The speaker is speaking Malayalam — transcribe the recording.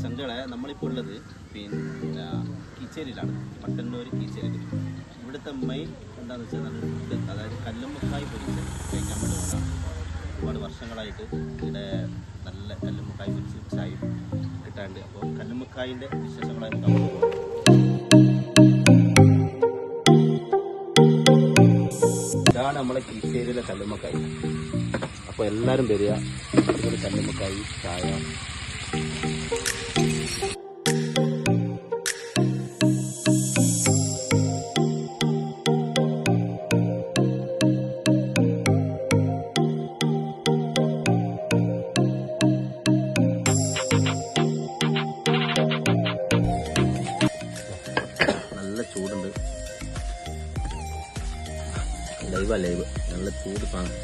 ചങ്കളെ നമ്മളിപ്പോൾ ഉള്ളത് പിന്നെ കീച്ചേരിയിലാണ്, മട്ടന്നൂർ കീച്ചേരിയിൽ. ഇവിടുത്തെ മെയിൻ എന്താണെന്ന് വെച്ചാൽ ഫുഡ്, അതായത് കല്ലുമ്മക്കായ് പൊരിച്ച് കഴിക്കാൻ വേണ്ടി വന്നതാണ്. ഒരുപാട് വർഷങ്ങളായിട്ട് ഇവിടെ നല്ല കല്ലുമ്മക്കായ് പൊരിച്ച് ചായയും കിട്ടാറുണ്ട്. അപ്പോൾ കല്ലുമ്മക്കായിൻ്റെ വിശേഷങ്ങളായി നമുക്ക് അങ്ങോട്ട് പോകാം. ഇതാണ് നമ്മളെ കീച്ചേരിയിലെ കല്ലുമ്മക്കായ്. അപ്പോൾ എല്ലാവരും വരിക, ഒരു കല്ലുമ്മക്കായ് ചായ. നല്ല ചൂടുണ്ട്, ലൈവ് നല്ല ചൂട് സാധനം.